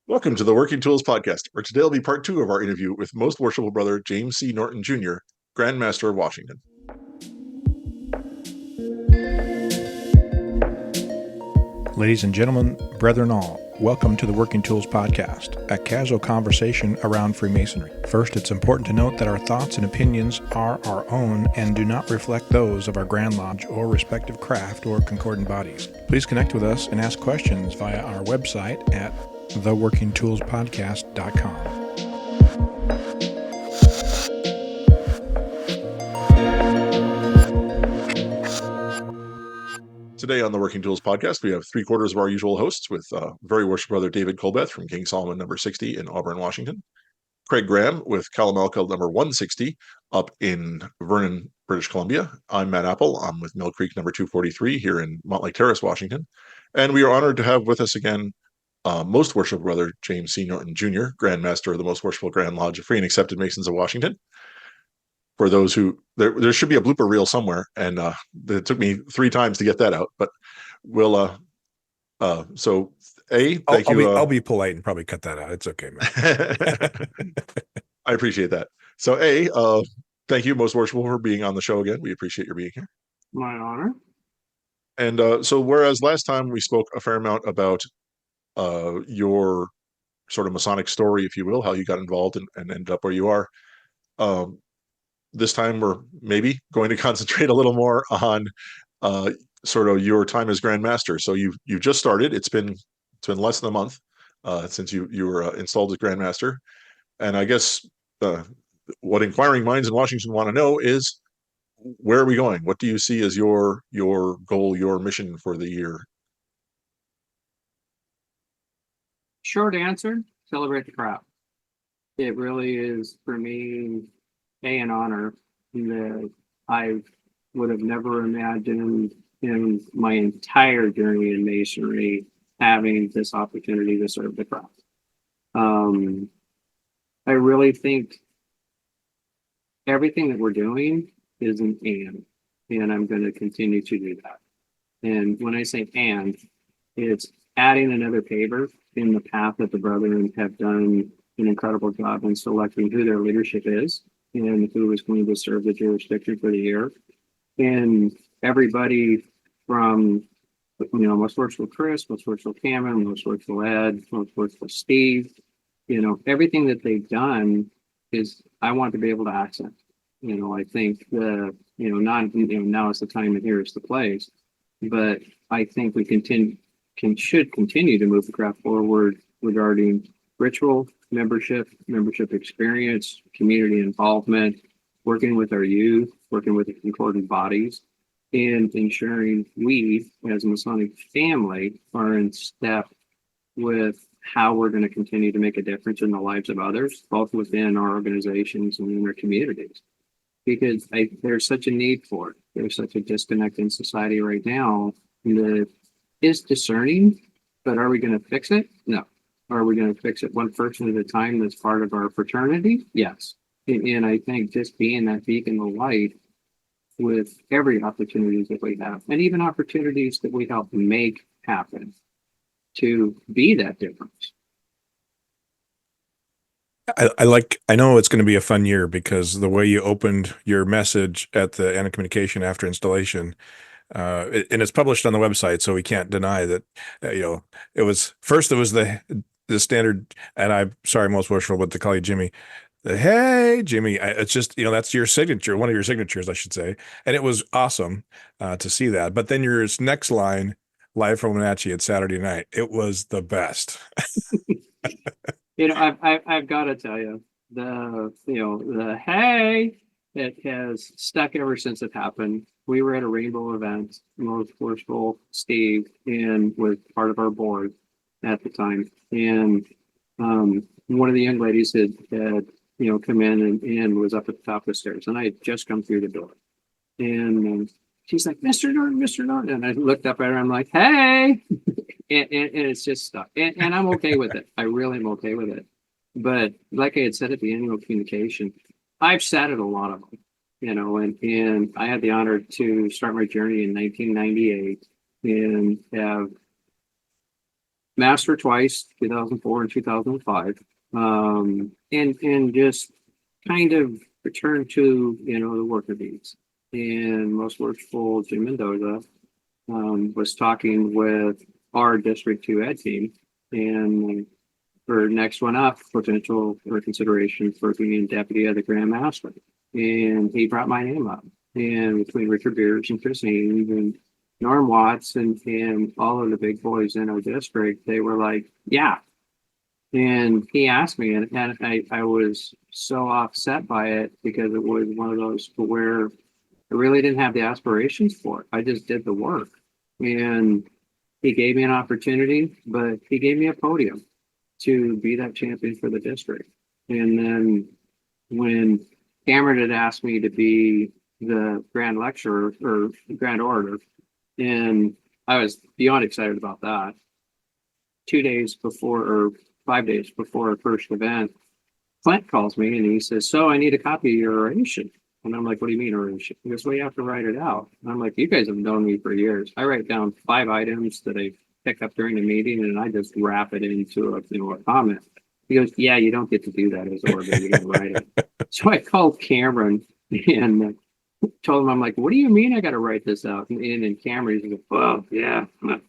Welcome to the Working Tools Podcast, where today will be part 2 of our interview with Most Worshipful Brother James C. Norton Jr., Grand Master of Washington. Ladies and gentlemen, brethren all, welcome to the Working Tools Podcast, a casual conversation around Freemasonry. First, it's important to note that our thoughts and opinions are our own and do not reflect those of our Grand Lodge or respective craft or concordant bodies. Please connect with us and ask questions via our website at theworkingtoolspodcast.com. Today on the Working Tools Podcast, we have 3/4 of our usual hosts with very worshipful brother David Colbeth from King Solomon number 60 in Auburn, Washington. Craig Graham with Calamalca number 160 up in Vernon, British Columbia. I'm Matt Appel. I'm with Mill Creek number 243 here in Montlake Terrace, Washington. And we are honored to have with us again Most Worshipful Brother James C. Norton Jr., Grand Master of the Most Worshipful Grand Lodge of Free and Accepted Masons of Washington. For those who, there should be a blooper reel somewhere, and it took me 3 times to get that out, but we'll, so thank you. I'll be polite and probably cut that out. It's okay, man. I appreciate that. So thank you, Most Worshipful, for being on the show again. We appreciate your being here. My honor. And so whereas last time we spoke a fair amount about your sort of Masonic story, if you will, how you got involved and ended up where you are, this time we're maybe going to concentrate a little more on sort of your time as Grand Master. So you've just started. It's been less than a month since you were installed as Grand Master. And I guess what inquiring minds in Washington want to know is, where are we going? What do you see as your goal, your mission for the year? Short answer, celebrate the crowd. It really is, for me, an honor that I would have never imagined in my entire journey in Masonry having this opportunity to serve the crowd. I really think everything that we're doing is an and I'm going to continue to do that. And when I say and, it's adding another paver in the path that the brethren have done an incredible job in selecting who their leadership is and who is going to serve the jurisdiction for the year. And everybody from, Most Worshipful Chris, Most Worshipful Cameron, Most Worshipful Ed, Most Worshipful Steve, everything that they've done is, I want to be able to accent. I think now is the time and here is the place, but I think we should continue to move the craft forward regarding ritual, membership experience, community involvement, working with our youth, working with the concordant bodies, and ensuring we, as a Masonic family, are in step with how we're going to continue to make a difference in the lives of others, both within our organizations and in our communities. Because there's such a need for it. There's such a disconnect in society right now that is discerning, but are we going to fix it? No. Are we going to fix it one person at a time that's part of our fraternity? Yes. And I think just being that beacon of light with every opportunity that we have, and even opportunities that we help make happen to be that difference. I know it's going to be a fun year because the way you opened your message at the end of communication after installation, and it's published on the website, so we can't deny that, it was the standard, and I'm sorry, Most Worshipful, but to call you Jimmy. Hey, Jimmy, it's just, that's your signature, one of your signatures, I should say. And it was awesome to see that. But then your next line, live from Wenatchee at Saturday night, it was the best. I've got to tell you, the hey, it has stuck ever since it happened. We were at a rainbow event, Most Worshipful Steve, and was part of our board at the time. And one of the young ladies had come in and was up at the top of the stairs, and I had just come through the door. And she's like, Mr. Norton, Mr. Norton. And I looked up at her, I'm like, hey. and it's just stuck. And I'm okay with it. I really am okay with it. But like I had said at the annual communication, I've sat at a lot of them, and I had the honor to start my journey in 1998 and have master twice, 2004 and 2005. And just kind of returned to, the worker bees. And most worshipful Jim Mendoza was talking with our District 2 ed team, and for next one up, potential or consideration for being deputy of the Grand Master. And he brought my name up. And between Richard Beers and Chris Haynes and Norm Watts and all of the big boys in our district, they were like, yeah. And he asked me, and I was so offset by it because it was one of those where I really didn't have the aspirations for it. I just did the work. And he gave me an opportunity, but he gave me a podium to be that champion for the district. And then when Cameron had asked me to be the grand lecturer or grand orator, and I was beyond excited about that. 2 days before, or 5 days before our first event, Clint calls me and he says, so I need a copy of your oration. And I'm like, what do you mean oration? He goes, well, you have to write it out. And I'm like, you guys have known me for years. I write down 5 items that I pick up during the meeting and I just wrap it into a comment. He goes, yeah, you don't get to do that as orator. You gotta write it. So I called Cameron and told him, I'm like, what do you mean I got to write this out? And Cameron, he's like, well, yeah,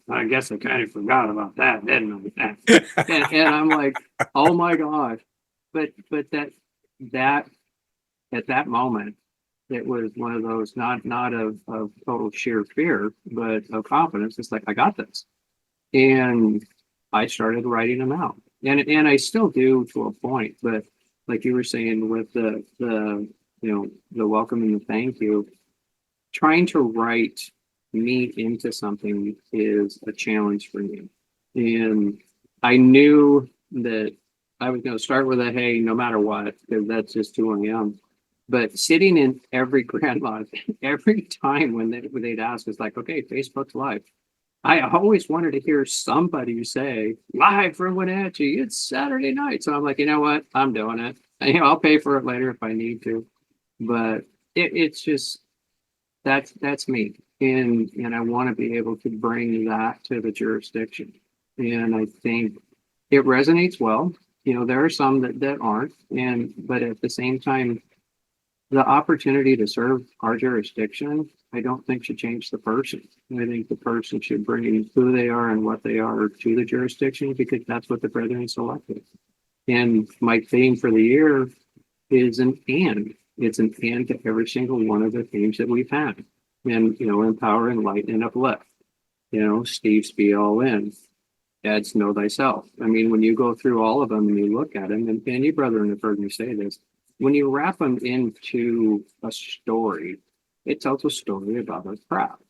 I guess I kind of forgot about that, didn't I? and I'm like, oh my gosh. But that at that moment, it was one of those not of total sheer fear, but of confidence. It's like, I got this. And I started writing them out. And I still do to a point, but like you were saying with the welcome and the thank you, trying to write me into something is a challenge for me. And I knew that I was going to start with a hey, no matter what, because that's just who I am. But sitting in every grand lodge, every time when they'd ask, it's like, okay, Facebook's live. I always wanted to hear somebody say, live from Wenatchee, it's Saturday night. So I'm like, you know what? I'm doing it. And, I'll pay for it later if I need to. But it's just, that's me. And I want to be able to bring that to the jurisdiction. And I think it resonates well. There are some that aren't. But at the same time, the opportunity to serve our jurisdiction, I don't think should change the person. I think the person should bring who they are and what they are to the jurisdiction because that's what the brethren selected. And my theme for the year is an and. It's an and to every single one of the themes that we've had. And, empower, enlighten, and uplift. Steve's be all in. Ed's know thyself. I mean, when you go through all of them and you look at them, and you brethren have heard me say this, when you wrap them into a story, it tells a story about our craft.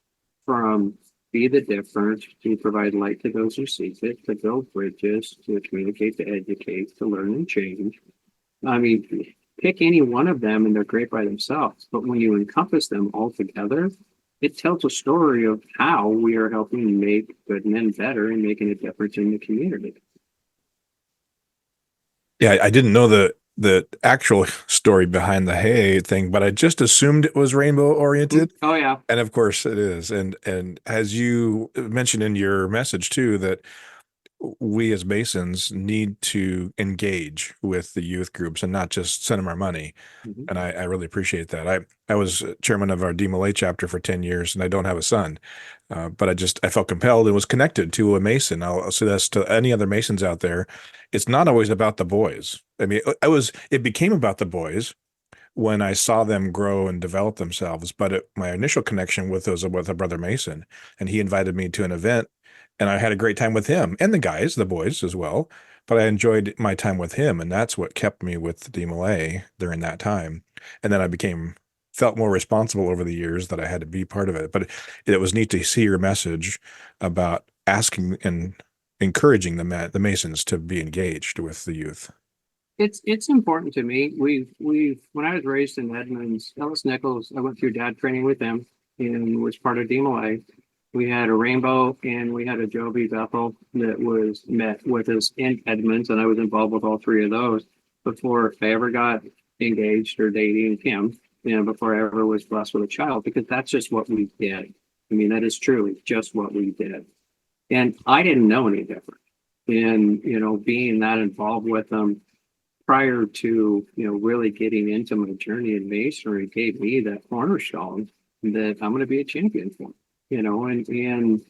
From be the difference, to provide light to those who seek it, to build bridges, to communicate, to educate, to learn and change. I mean, pick any one of them and they're great by themselves. But when you encompass them all together, it tells a story of how we are helping make good men better and making a difference in the community. Yeah, I didn't know the actual story behind the hay thing, but I just assumed it was rainbow oriented. Oh yeah. And of course it is. And as you mentioned in your message too, that we as Masons need to engage with the youth groups and not just send them our money. Mm-hmm. And I really appreciate that. I was chairman of our DMLA chapter for 10 years and I don't have a son, but I felt compelled and was connected to a Mason. I'll say this to any other Masons out there. It's not always about the boys. I mean, it became about the boys when I saw them grow and develop themselves. But my initial connection with a brother Mason, and he invited me to an event and I had a great time with him and the boys as well. But I enjoyed my time with him. And that's what kept me with the DMLA during that time. And then I felt more responsible over the years that I had to be part of it. But it was neat to see your message about asking and encouraging the Masons to be engaged with the youth. It's important to me. We've when I was raised in Edmonds, Ellis Nichols, I went through dad training with him and was part of DMLA. We had a Rainbow and we had a Joby Bethel that was met with us in Edmonds, and I was involved with all 3 of those before I ever got engaged or dating him, before I ever was blessed with a child, because that's just what we did. I mean, that is truly just what we did. And I didn't know any different. And, being that involved with them prior to, really getting into my journey in masonry gave me that cornerstone that I'm going to be a champion for, and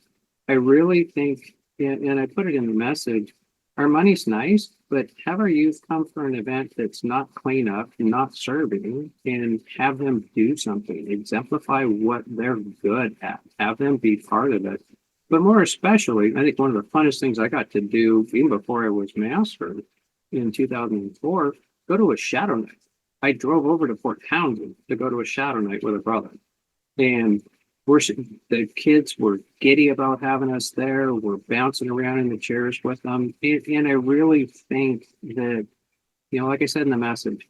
I really think, and I put it in the message, our money's nice, but have our youth come for an event that's not cleanup, not serving, and have them do something, exemplify what they're good at, have them be part of it. But more especially, I think one of the funnest things I got to do, even before I was master in 2004, go to a shadow night. I drove over to Fort Townsend to go to a shadow night with a brother. And the kids were giddy about having us there. We're bouncing around in the chairs with them. And I really think that, like I said in the message,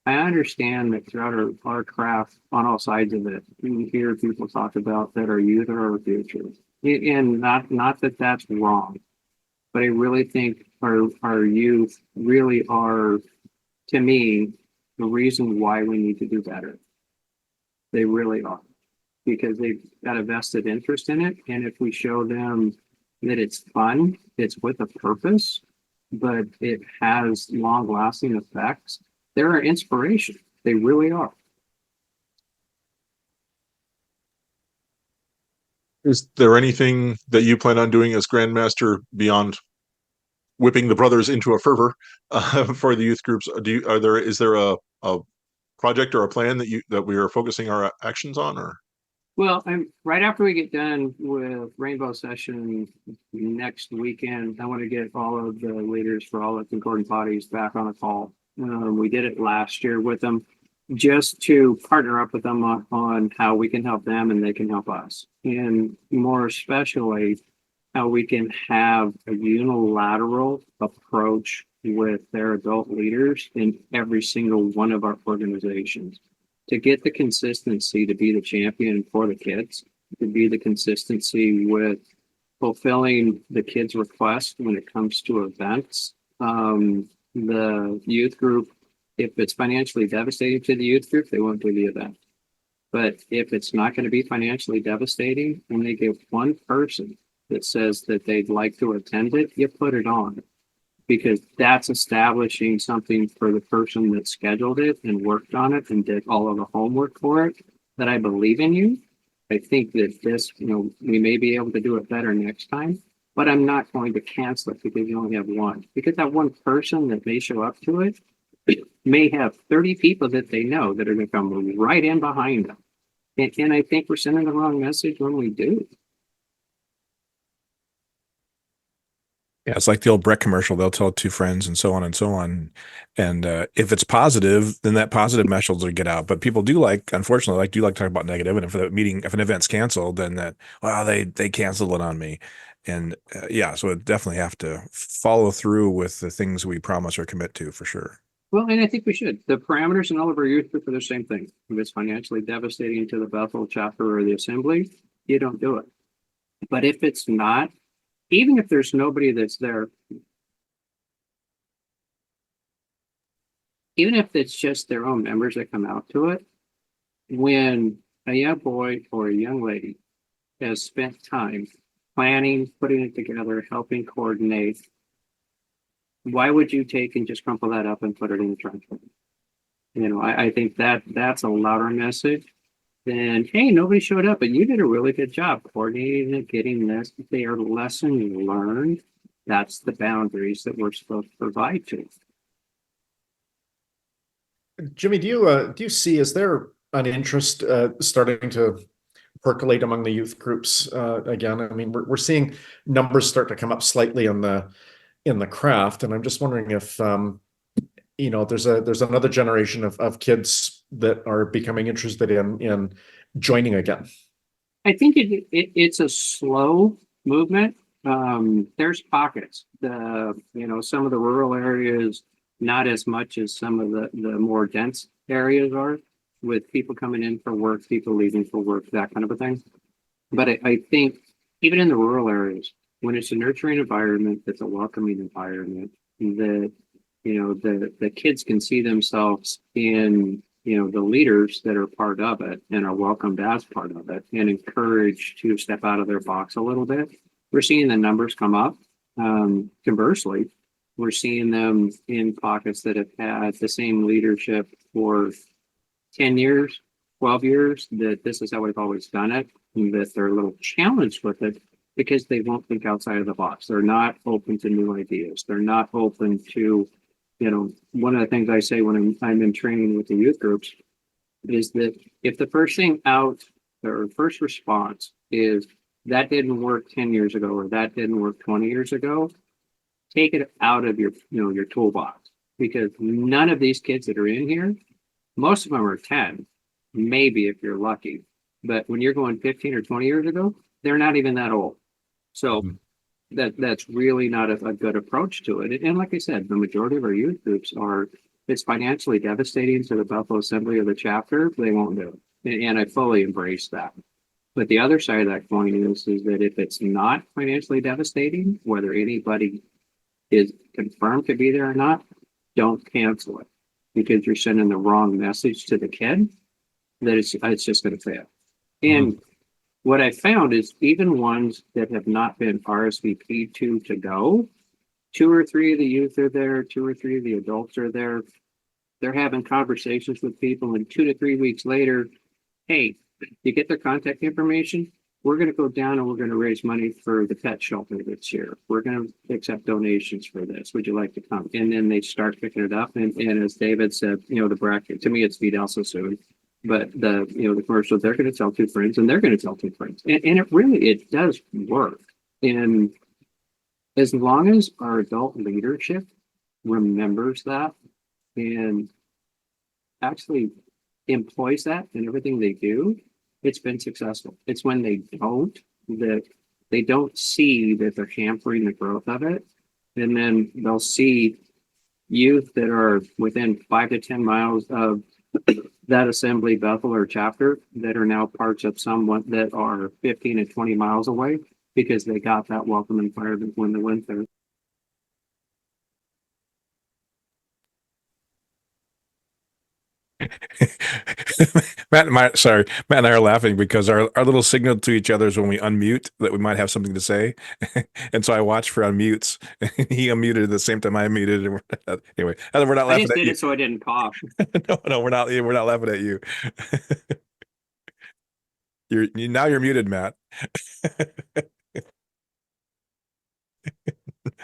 I understand that throughout our craft on all sides of it, we hear people talk about that our youth are our future. And not that that's wrong, but I really think our youth really are, to me, the reason why we need to do better. They really are, because they've got a vested interest in it. And if we show them that it's fun, it's with a purpose, but it has long lasting effects, they're an inspiration. They really are. Is there anything that you plan on doing as Grandmaster beyond whipping the brothers into a fervor for the youth groups? Is there a project or a plan that we are focusing our actions on, or? Well, right after we get done with Rainbow Session next weekend, I want to get all of the leaders for all the concordant bodies back on a call. We did it last year with them, just to partner up with them on how we can help them and they can help us. And more especially, how we can have a unilateral approach with their adult leaders in every single one of our organizations to get the consistency to be the champion for the kids, to be the consistency with fulfilling the kids' requests when it comes to events. The youth group, if it's financially devastating to the youth group, they won't do the event. But if it's not going to be financially devastating, and they give one person that says that they'd like to attend it, you put it on, because that's establishing something for the person that scheduled it and worked on it and did all of the homework for it, that I believe in you. I think that this, we may be able to do it better next time, but I'm not going to cancel it because you only have one. Because that one person that may show up to it may have 30 people that they know that are going to come right in behind them. And I think we're sending the wrong message when we do. Yeah, it's like the old Breck commercial. They'll tell two friends and so on and so on. And if it's positive, then that positive message will get out. But people unfortunately, do like talking about negative. And if an event's canceled, then they canceled it on me. And so it definitely have to follow through with the things we promise or commit to, for sure. Well, and I think we should. The parameters in all of our youth group are the same thing. If it's financially devastating to the Bethel chapter or the assembly, you don't do it. But if it's not, even if there's nobody that's there, even if it's just their own members that come out to it, when a young boy or a young lady has spent time planning, putting it together, helping coordinate, why would you take and just crumple that up and put it in the trunk? I think that's a louder message than, hey, nobody showed up, but you did a really good job coordinating it, getting this. They are lessons learned. That's the boundaries that we're supposed to provide to. Jimmy, do you see, is there an interest starting to percolate among the youth groups again? I mean, we're seeing numbers start to come up slightly in the craft, and I'm just wondering if there's another generation of kids that are becoming interested in joining again. I think it's a slow movement. There's pockets. Some of the rural areas, not as much as some of the more dense areas are, with people coming in for work, people leaving for work, that kind of a thing. But I think even in the rural areas, when it's a nurturing environment, that's a welcoming environment, that the kids can see themselves in the leaders that are part of it and are welcomed as part of it and encouraged to step out of their box a little bit. We're seeing the numbers come up. Conversely, we're seeing them in pockets that have had the same leadership for 10 years, 12 years, that this is how we've always done it, and that they're a little challenged with it because they won't think outside of the box. They're not open to new ideas. They're not open to, one of the things I say when I'm in training with the youth groups is that if the first thing out or first response is that didn't work 10 years ago or that didn't work 20 years ago, take it out of your, your toolbox, because none of these kids that are in here, most of them are 10, maybe if you're lucky. But when you're going 15 or 20 years ago, they're not even that old. So that's really not a good approach to it. And like I said, the majority of our youth groups it's financially devastating to the Buffalo Assembly or the chapter, they won't do it. And I fully embrace that. But the other side of that coin is that if it's not financially devastating, whether anybody is confirmed to be there or not, don't cancel it, because you're sending the wrong message to the kid that it's just going to fail. And what I found is even ones that have not been RSVP'd to go, 2 or 3 of the youth are there, 2 or 3 of the adults are there. They're having conversations with people, and 2 to 3 weeks later, hey, you get their contact information? We're going to go down and we're going to raise money for the pet shelter this year. We're going to accept donations for this. Would you like to come? And then they start picking it up. And as David said, the bracket, to me, it's Feed Also Soon. But the commercial, they're going to tell 2 friends and they're going to tell 2 friends. And it does work. And as long as our adult leadership remembers that and actually employs that in everything they do, it's been successful. It's when they don't, that they don't see that they're hampering the growth of it. And then they'll see youth that are within 5 to 10 miles of that assembly, Bethel, or chapter that are now parts of someone that are 15 to 20 miles away because they got that welcome environment when they went there. Matt and I are laughing because our little signal to each other is when we unmute that we might have something to say. And so I watched for unmutes. He unmuted at the same time I muted. And anyway, we're not laughing I just at did you. it so I didn't cough. No, we're not laughing at you. Now you're muted, Matt.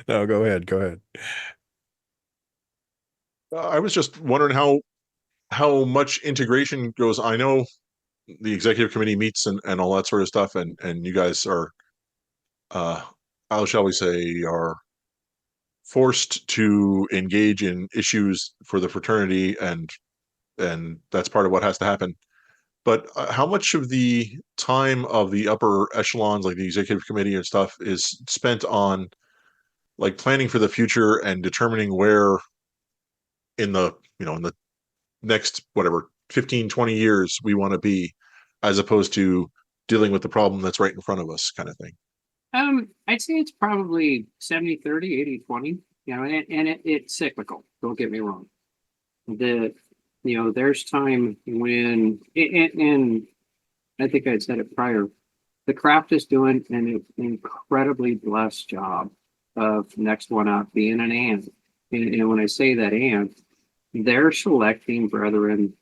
No, go ahead. I was just wondering how much integration goes. I know the executive committee meets and all that sort of stuff, and you guys are, how shall we say, are forced to engage in issues for the fraternity, and that's part of what has to happen. But how much of the time of the upper echelons, like the executive committee and stuff, is spent on like planning for the future and determining where in the next, whatever, 15, 20 years we want to be, as opposed to dealing with the problem that's right in front of us, kind of thing? I'd say it's probably 70-30, 80-20, and it's cyclical. Don't get me wrong. There's time when, and I think I said it prior, the craft is doing an incredibly blessed job of next one up being an and. And when I say that and, they're selecting brethren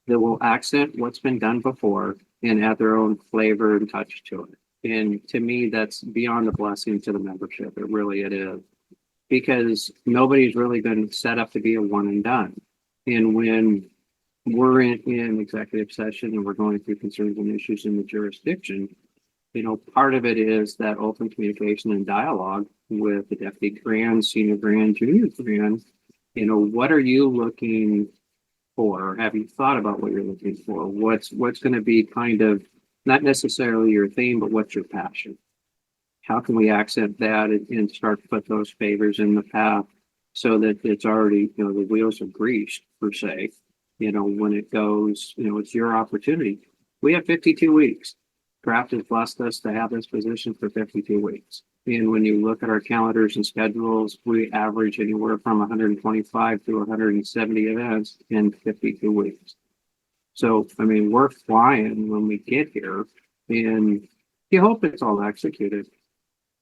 that will accent what's been done before and add their own flavor and touch to it. And to me, that's beyond a blessing to the membership. It is. Because nobody's really been set up to be a one and done. And when we're in executive session and we're going through concerns and issues in the jurisdiction, part of it is that open communication and dialogue with the deputy grand, senior grand, junior grand. What are you looking for? Have you thought about what you're looking for? What's going to be kind of not necessarily your theme, but what's your passion? How can we accent that and start to put those favors in the path so that it's already, the wheels are greased, per se, when it goes, it's your opportunity. We have 52 weeks. Craft has blessed us to have this position for 52 weeks. And when you look at our calendars and schedules, we average anywhere from 125 to 170 events in 52 weeks. So, we're flying when we get here, and you hope it's all executed.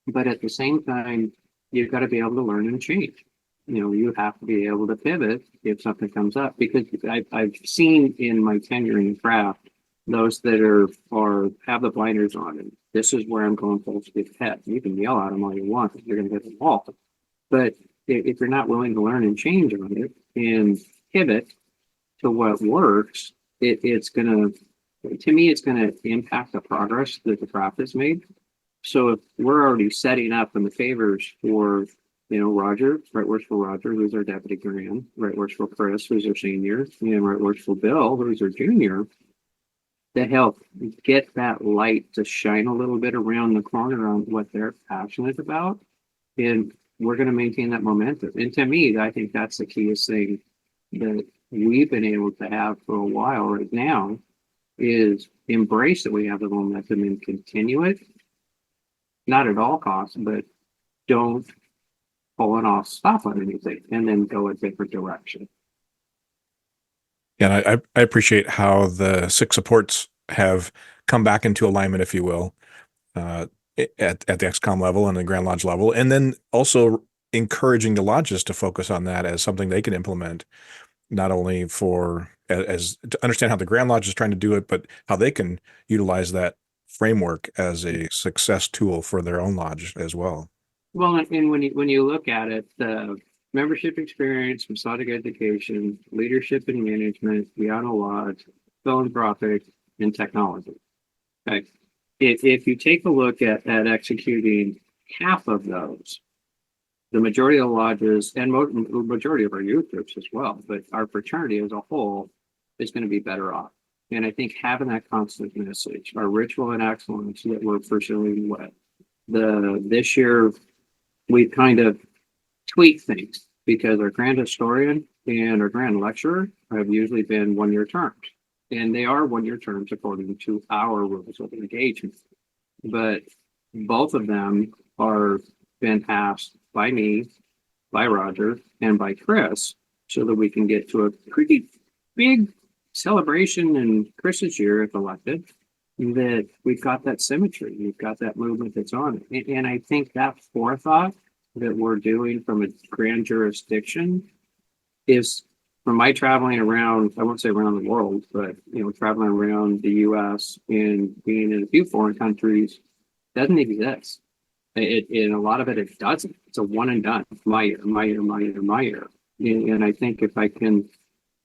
But at the same time, you've got to be able to learn and change. You have to be able to pivot if something comes up, because I've seen in my tenure in the craft, those that have the blinders on, and this is where I'm going full speed ahead. You can yell at them all you want, you're going to hit the wall. But if you're not willing to learn and change on it and pivot to what works, it's going to me, it's going to impact the progress that the craft has made. So if we're already setting up in the favors for, Roger, right works for Roger, who's our deputy grand, right works for Chris, who's our senior, and right works for Bill, who's our junior, to help get that light to shine a little bit around the corner on what they're passionate about. And we're going to maintain that momentum. And to me, I think that's the keyest thing that we've been able to have for a while right now, is embrace that we have the momentum and continue it. Not at all costs, but don't pull it off, stop on anything, and then go a different direction. Yeah, I appreciate how the 6 supports have come back into alignment, if you will, at the XCOM level and the Grand Lodge level, and then also encouraging the lodges to focus on that as something they can implement, not only for as to understand how the Grand Lodge is trying to do it, but how they can utilize that framework as a success tool for their own lodge as well. Well, and when you look at it, the membership experience, Masonic education, leadership and management, beyond a lodge, philanthropic, and technology. Okay. If you take a look at executing half of those, the majority of the lodges and majority of our youth groups as well, but our fraternity as a whole is going to be better off. And I think having that constant message, our ritual and excellence that we're pursuing with this year, we've kind of tweaked things, because our grand historian and our grand lecturer have usually been 1-year terms, and they are 1-year terms according to our rules of engagement. But both of them are been passed by me, by Roger, and by Chris, so that we can get to a pretty big celebration in Chris's year, if elected, that we've got that symmetry, we've got that movement that's on it. And I think that forethought that we're doing from a grand jurisdiction is, from my traveling around, I won't say around the world, but traveling around the US and being in a few foreign countries, doesn't exist. And a lot of it doesn't. It's a one and done. My year. And I think if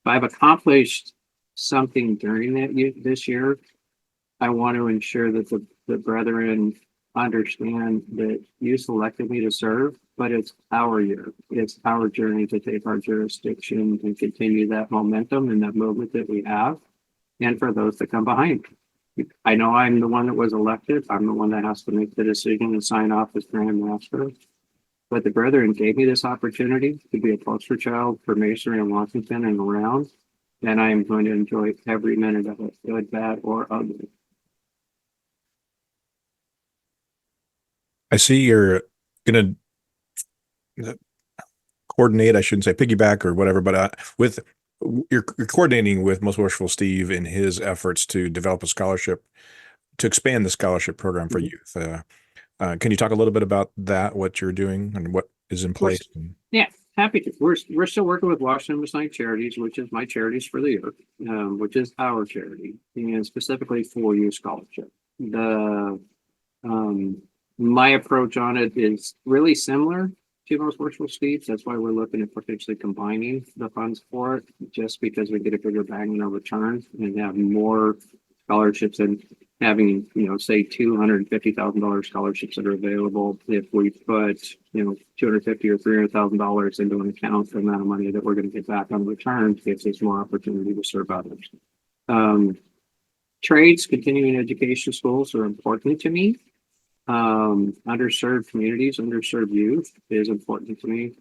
I've accomplished something during this year, I want to ensure that the brethren understand that you selected me to serve, but it's our year. It's our journey to take our jurisdiction and continue that momentum and that movement that we have, and for those that come behind. I know I'm the one that was elected. I'm the one that has to make the decision and sign off as Grand Master. But the brethren gave me this opportunity to be a poster child for Masonry in Washington and around, and I am going to enjoy every minute of it, good, bad, or ugly. I see you're going to coordinate, I shouldn't say piggyback or whatever, but you're coordinating with Most Worshipful Steve in his efforts to develop a scholarship, to expand the scholarship program for youth. Can you talk a little bit about that, what you're doing and what is in place? Yeah, happy to. We're still working with Washington Masonic Charities, which is my charities for the year, which is our charity, and specifically for youth scholarship. My approach on it is really similar to Most Worshipful Steve. That's why we're looking at potentially combining the funds for it, just because we get a bigger bang in our returns and have more scholarships, and having, say $250,000 scholarships that are available. If we put, $250,000 or $300,000 into an account, the amount of money that we're going to get back on returns gives us more opportunity to serve others. Trades, continuing education schools are important to me. Underserved communities, underserved youth is important to me,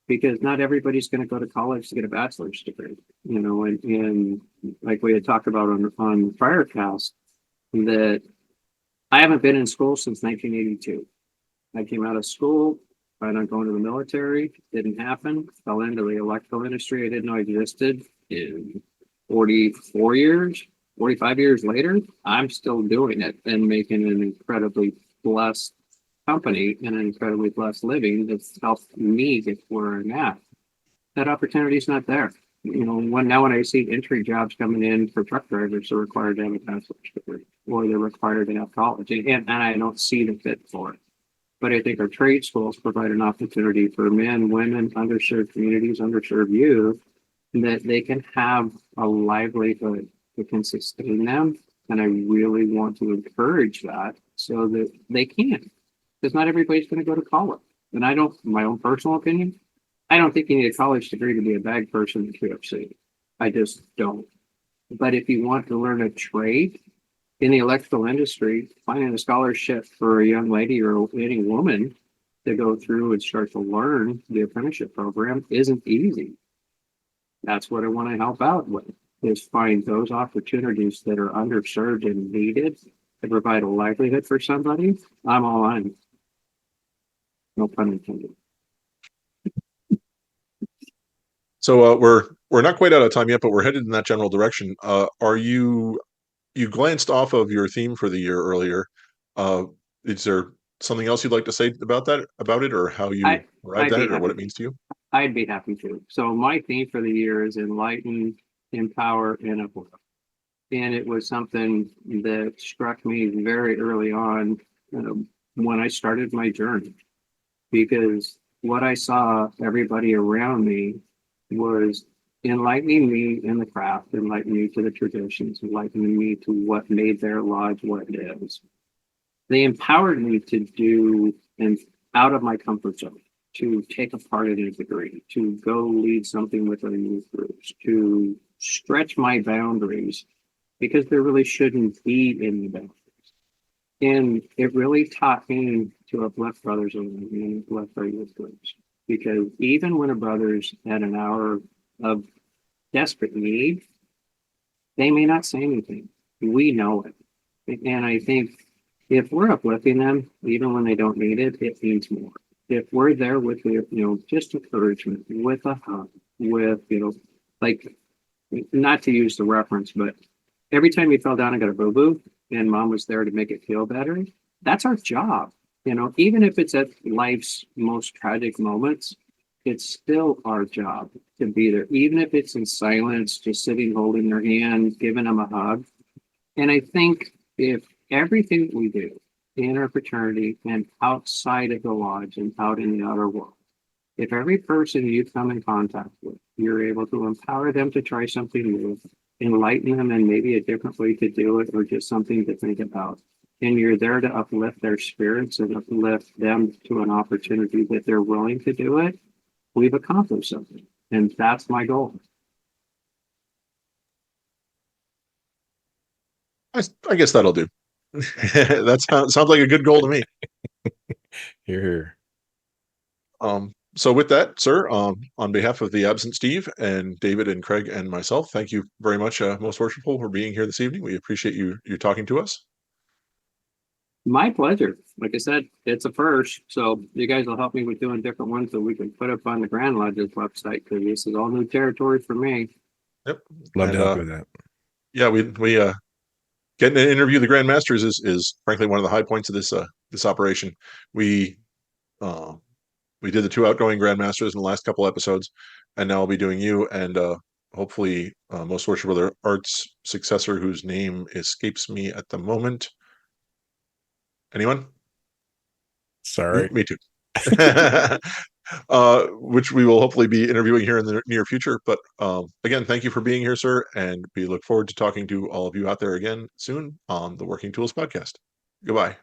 because not everybody's going to go to college to get a bachelor's degree, and like we had talked about on prior cast, that I haven't been in school since 1982. I came out of school, planned on going to the military, didn't happen, fell into the electrical industry I didn't know existed. In 45 years later, I'm still doing it and making an incredibly blessed company and an incredibly blessed living that's helped me get where I'm at. That opportunity is not there. You know, when I see entry jobs coming in for truck drivers, they're required to have a bachelor's degree or they're required to have college, and I don't see the fit for it. But I think our trade schools provide an opportunity for men, women, underserved communities, underserved youth, that they can have a livelihood that can sustain them. And I really want to encourage that so that they can, because not everybody's going to go to college. And I don't, my own personal opinion, I don't think you need a college degree to be a bag person at QFC. I just don't. But if you want to learn a trade in the electrical industry, finding a scholarship for a young lady or any woman to go through and start to learn the apprenticeship program isn't easy. That's what I want to help out with, is find those opportunities that are underserved and needed to provide a livelihood for somebody. I'm all in. No pun intended. So we're not quite out of time yet, but we're headed in that general direction. Are you glanced off of your theme for the year earlier? Is there something else you'd like to say about it, or how you arrived at it, or what it means to you? I'd be happy to. So my theme for the year is enlighten, empower, and uplift. And it was something that struck me very early on when I started my journey, because what I saw everybody around me was enlightening me in the craft, enlightening me to the traditions, enlightening me to what made their lodge what it is. They empowered me to do and out of my comfort zone, to take a part in a degree, to go lead something with our youth groups, to stretch my boundaries, because there really shouldn't be any boundaries. And it really taught me to uplift brothers around me and uplift our youth groups. Because even when a brother's at an hour of desperate need, they may not say anything. We know it. And I think if we're uplifting them, even when they don't need it, it means more. If we're there with, just encouragement, with a hug, with, like, not to use the reference, but every time you fell down and got a boo-boo and mom was there to make it feel better, that's our job. Even if it's at life's most tragic moments, it's still our job to be there. Even if it's in silence, just sitting, holding their hand, giving them a hug. And I think if everything we do in our fraternity and outside of the lodge and out in the outer world, if every person you come in contact with, you're able to empower them to try something new, enlighten them in maybe a different way to do it, or just something to think about, and you're there to uplift their spirits and uplift them to an opportunity that they're willing to do it, we've accomplished something. And that's my goal. I guess that'll do. That sounds like a good goal to me. Here. So with that, sir, on behalf of the absent Steve and David and Craig and myself, thank you very much, Most Worshipful, for being here this evening. We appreciate you talking to us. My pleasure. Like I said, it's a first, so you guys will help me with doing different ones that we can put up on the Grand Lodge's website, because this is all new territory for me. Yep. Love to help you with that. Yeah, we getting to interview the Grand Masters is frankly one of the high points of this operation. We did the 2 outgoing Grand Masters in the last couple episodes, and now I'll be doing you and hopefully Most Worshipful Brother Art's successor, whose name escapes me at the moment. Anyone? Sorry. Me too. Which we will hopefully be interviewing here in the near future. But again, thank you for being here, sir. And we look forward to talking to all of you out there again soon on the Working Tools Podcast. Goodbye.